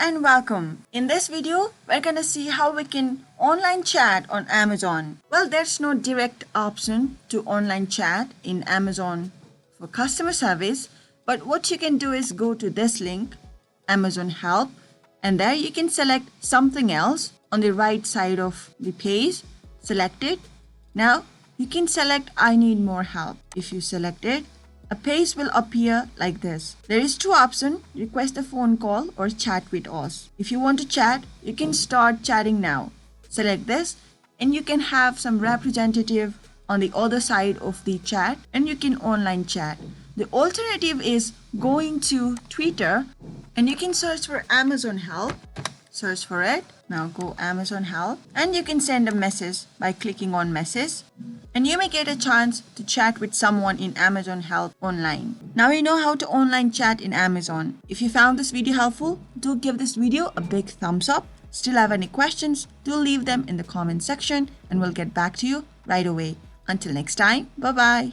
and welcome. In this video, we're gonna see how we can online chat on Amazon. Well, there's no direct option to online chat in Amazon for customer service, but what you can do is go to this link, Amazon Help, and there you can select something else on the right side of the page. Select it. Now, you can select I need more help. If you select it, a page will appear like this. There is two options, request a phone call or chat with us. If you want to chat, you can start chatting now. Select this and you can have some representative on the other side of the chat and you can online chat. The alternative is going to Twitter and you can search for Amazon Help. Search for it. Now go Amazon Help and you can send a message by clicking on message and you may get a chance to chat with someone in Amazon Help online. Now you know how to online chat in Amazon. If you found this video helpful, do give this video a big thumbs up. Still have any questions, do leave them in the comment section and we'll get back to you right away. Until next time, bye-bye.